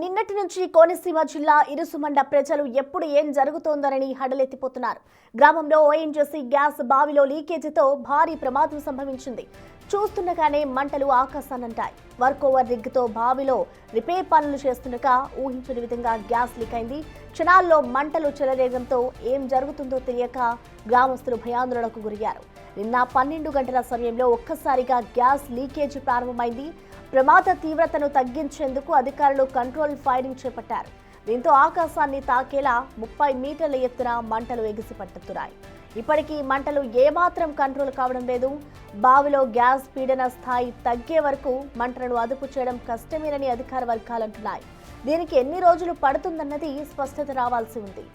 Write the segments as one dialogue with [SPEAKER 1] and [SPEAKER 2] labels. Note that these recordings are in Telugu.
[SPEAKER 1] నిన్నటి నుంచి కోనసీమ జిల్లా ఇరుసుమండ ప్రజలు ఎప్పుడు ఏం జరుగుతోందోనని హడలెత్తిపోతున్నారు. గ్రామంలో ఓఎన్జీసీ గ్యాస్ బావిలో లీకేజీతో భారీ ప్రమాదం సంభవించింది. చూస్తుండగానే మంటలు ఆకాశాన్నంటాయి. వర్క్ ఓవర్ రిగ్తో బావిలో రిపేర్ పనులు చేస్తుండగా ఊహించని విధంగా గ్యాస్ లీక్ అయింది. క్షణాల్లో మంటలు చెలరేగడంతో ఏం జరుగుతుందో తెలియక గ్రామస్తులు భయాందోళనకు గురయ్యారు. నిన్న 12 గంటల సమయంలో ఒక్కసారిగా గ్యాస్ లీకేజీ ప్రారంభమైంది. ప్రమాద తీవ్రతను తగ్గించేందుకు అధికారులు కంట్రోల్ ఫైరింగ్ చేపట్టారు. దీంతో ఆకాశాన్ని తాకేలా 30 మీటర్ల ఎత్తున మంటలు ఎగిసిపట్టుతున్నాయి. ఇప్పటికీ మంటలు ఏమాత్రం కంట్రోల్ కావడం లేదు. బావిలో గ్యాస్ పీడన స్థాయి తగ్గే వరకు మంటలను అదుపు చేయడం కష్టమేనని అధికార వర్గాలు అంటున్నాయి. దీనికి ఎన్ని రోజులు పడుతుందన్నది స్పష్టత రావాల్సి ఉంది.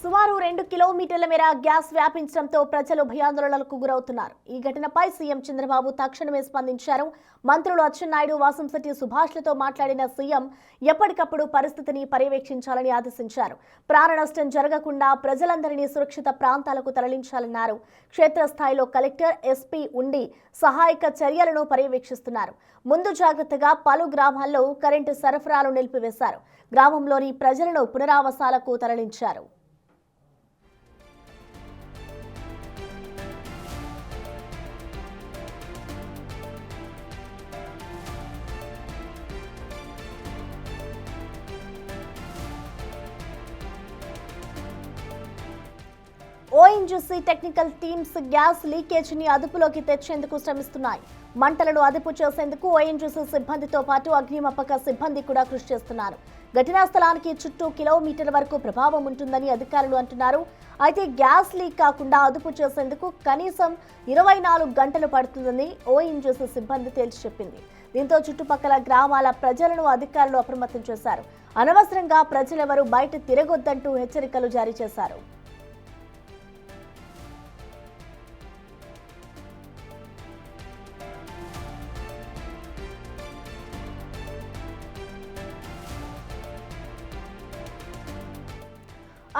[SPEAKER 1] సుమారు 2 కిలోమీటర్ల మేర గ్యాస్ వ్యాపించడంతో ప్రజలు భయాందోళనలకు గురవుతున్నారు. ఈ ఘటనపై సీఎం చంద్రబాబు తక్షణమే స్పందించారు. మంత్రులు అచ్చెన్నాయుడు, వాసంశెట్టి సుభాష్లతో మాట్లాడిన సీఎం ఎప్పటికప్పుడు పరిస్థితిని పర్యవేక్షించాలని ఆదేశించారు. ప్రాణ నష్టం జరగకుండా ప్రజలందరినీ సురక్షిత ప్రాంతాలకు తరలించాలన్నారు. క్షేత్రస్థాయిలో కలెక్టర్, ఎస్పీ ఉండి సహాయక చర్యలను పర్యవేక్షిస్తున్నారు. ముందు జాగ్రత్తగా పలు గ్రామాల్లో కరెంటు సరఫరాలు నిలిపివేశారు. గ్రామంలోని ప్రజలను పునరావాసాలకు తరలించారు. ఓఎన్జీసీ టెక్నికల్ టీమ్స్ గ్యాస్ లీకేజీని అదుపులోకి తెచ్చేందుకు శ్రమిస్తున్నాయి. మంటలను అదుపు చేసేందుకు ఓఎన్జీసీ సిబ్బందితో పాటు అగ్నిమాపక సిబ్బంది కూడా కృషి చేస్తున్నారు. ఘటనా స్థలానికి చుట్టూ కిలోమీటర్ల వరకు ప్రభావం ఉంటుందని అధికారులు అంటున్నారు. అయితే గ్యాస్ లీక్ కాకుండా అదుపు చేసేందుకు కనీసం 24 గంటలు పడుతుందని ఓఎన్జీసీ సిబ్బంది తేల్చి చెప్పింది. దీంతో చుట్టుపక్కల గ్రామాల ప్రజలను అధికారులు అప్రమత్తం చేశారు. అనవసరంగా ప్రజలెవరూ బయట తిరగొద్దంటూ హెచ్చరికలు జారీ చేశారు.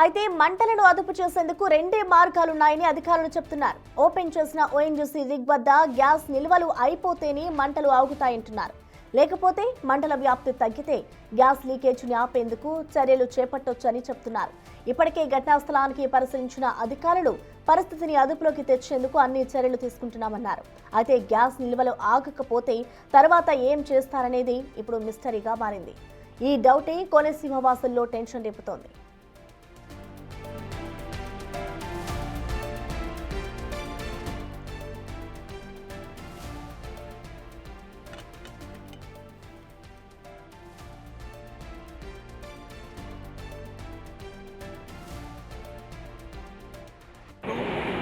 [SPEAKER 1] అయితే మంటలను అదుపు చేసేందుకు 2 మార్గాలున్నాయని అధికారులు చెప్తున్నారు. ఓపెన్ చేసిన ఓఎన్జీసీ రిగ్ వద్ద గ్యాస్ నిల్వలు అయిపోతేనే మంటలు ఆగుతాయంటున్నారు. లేకపోతే మంటల వ్యాప్తి తగ్గితే గ్యాస్ లీకేజీని ఆపేందుకు చర్యలు చేపట్టొచ్చని చెప్తున్నారు. ఇప్పటికే ఘటనా స్థలానికి పరిశీలించిన అధికారులు పరిస్థితిని అదుపులోకి తెచ్చేందుకు అన్ని చర్యలు తీసుకుంటున్నామన్నారు. అయితే గ్యాస్ నిల్వలు ఆగకపోతే తర్వాత ఏం చేస్తారనేది ఇప్పుడు మిస్టరీగా మారింది. ఈ డౌటే కోనసీమ వాసుల్లో టెన్షన్ రేపుతోంది.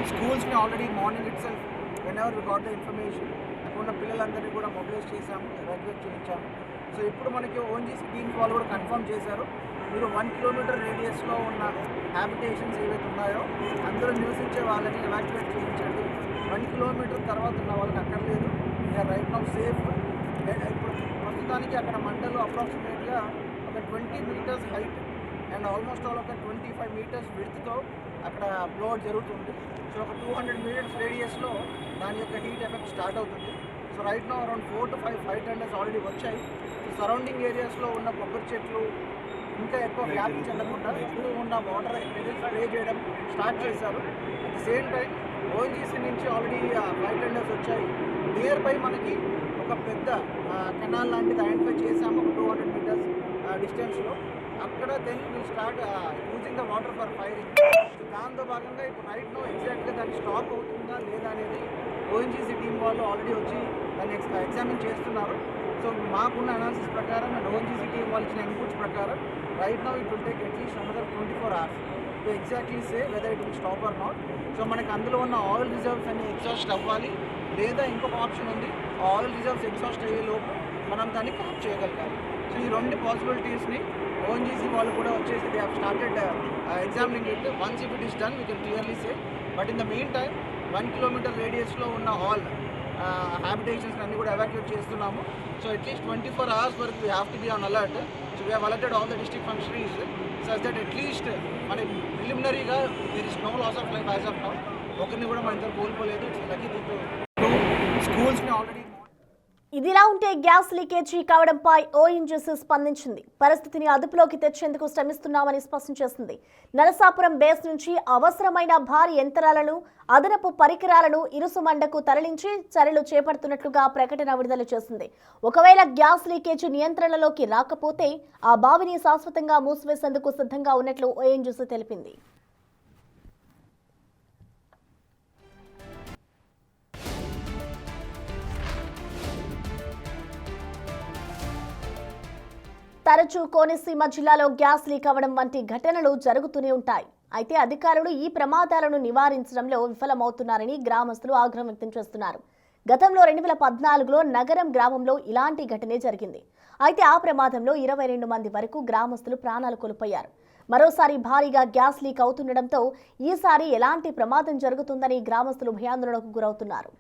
[SPEAKER 2] స్కూల్స్ని already morning itself whenever we got the information అక్కడ ఉన్న పిల్లలందరినీ కూడా మొబిలైజ్ చేశాము, ఎవాక్యుయేట్ చేయించాము. సో ఇప్పుడు మనకి ఓఎన్జీసీ టీమ్స్ వాళ్ళు కూడా కన్ఫర్మ్ చేశారు, మీరు 1 కిలోమీటర్ రేడియస్లో ఉన్న హ్యాబిటేషన్స్ ఏవైతే ఉన్నాయో అందరూ నివసించే వాళ్ళని ఎవాక్యుయేట్ చేయించండి. 1 కిలోమీటర్ తర్వాత ఉన్న వాళ్ళకి అక్కర్లేదు, వీఆర్ రైట్ నౌ సేఫ్. ఇప్పుడు ప్రస్తుతానికి అక్కడ మంటలు అప్రాక్సిమేట్గా ఒక 20 metres height and almost all ఒక 25 మీటర్స్ విడ్త్తో అక్కడ బ్లోఅవుట్ జరుగుతుంది. సో ఒక 200 మీటర్స్ రేడియస్లో దాని యొక్క హీట్ ఎఫెక్ట్ స్టార్ట్ అవుతుంది. So right now around 4 to 5 fire tenders already వచ్చాయి. సో సరౌండింగ్ ఏరియాస్లో ఉన్న కొబ్బరి చెట్లు ఇంకా ఎక్కువ వ్యాప్తి చెందకుండా చుట్టూ ఉన్న వాటర్ స్ప్రే చేయడం స్టార్ట్ చేశారు. At the same time ONGC నుంచి ఆల్రెడీ ఫైర్ టెండర్స్ వచ్చాయి. నియర్ బై మనకి ఒక పెద్ద కెనాల్ లాంటిది ఐడెంటిఫై చేశాము, ఒక 200 మీటర్స్ డిస్టెన్స్లో. అక్కడ then will start using the water for firing. దాంతో భాగంగా ఇప్పుడు రైట్ నో ఎగ్జాక్ట్గా దాన్ని స్టాప్ అవుతుందా లేదా అనేది ఓఎన్జీసీ టీమ్ వాళ్ళు ఆల్రెడీ వచ్చి దాన్ని ఎగ్జామిన్ చేస్తున్నారు. సో మాకున్న అనాలిసిస్ ప్రకారం అండ్ ఓఎన్జీసీ టీమ్ వాళ్ళు ఇచ్చిన ఇన్పుట్స్ ప్రకారం right now it will take at least another 24 hours to exactly say whether it will stop or not. So మనకి అందులో ఉన్న ఆయిల్ రిజర్వ్స్ అన్ని ఎగ్జాస్ట్ అవ్వాలి, లేదా ఇంకొక ఆప్షన్ ఉంది, ఆయిల్ రిజర్వ్స్ ఎగ్జాస్ట్ అయ్యేలోపు మనం దాన్ని కనెక్ట్ చేయగలగాలి. సో ఈ 2 పాసిబిలిటీస్ని ఓఎన్జీసీ వాళ్ళు కూడా వచ్చేసి they have started examining it. Once if it is done we can clearly say. But in the main time 1 kilometre రేడియస్లో ఉన్న ఆల్ హ్యాబిటేషన్స్ అన్నీ కూడా ఎవాక్యుయేట్ చేస్తున్నాము. సో అట్లీస్ట్ 24 hours వరకు we have to be on alert. So we have alerted all the district functionaries such that at least మన ప్రిలిమినరీగా there is no loss of life as of now. ఒకరిని కూడా మన ఇద్దరు కోల్పోలేదు. It's lucky thing. స్కూల్స్ని ఆల్రెడీ
[SPEAKER 1] ఇదిలా ఉంటే గ్యాస్ లీకేజీ కావడంపై ఓఎన్జీసీ స్పందించింది. పరిస్థితిని అదుపులోకి తెచ్చేందుకు శ్రమిస్తున్నామని స్పష్టం చేసింది. నరసాపురం బేస్ నుంచి అవసరమైన భారీ యంత్రాలను, అదనపు పరికరాలను ఇరుసుమండకు తరలించి చర్యలు చేపడుతున్నట్లుగా ప్రకటన విడుదల చేసింది. ఒకవేళ గ్యాస్ లీకేజీ నియంత్రణలోకి రాకపోతే ఆ బావిని శాశ్వతంగా మూసివేసేందుకు సిద్ధంగా ఉన్నట్లు ఓఎన్జీసీ తెలిపింది. తరచూ కోనసీమ జిల్లాలో గ్యాస్ లీక్ అవ్వడం వంటి ఘటనలు జరుగుతూనే ఉంటాయి. అయితే అధికారులు ఈ ప్రమాదాలను నివారించడంలో విఫలమవుతున్నారని గ్రామస్తులు ఆగ్రహం వ్యక్తం చేస్తున్నారు. గతంలో 2014లో నగరం గ్రామంలో ఇలాంటి ఘటనే జరిగింది. అయితే ఆ ప్రమాదంలో 22 మంది వరకు గ్రామస్తులు ప్రాణాలు కోల్పోయారు. మరోసారి భారీగా గ్యాస్ లీక్ అవుతుండటంతో ఈసారి ఎలాంటి ప్రమాదం జరుగుతుందని గ్రామస్తులు భయాందోళనకు గురవుతున్నారు.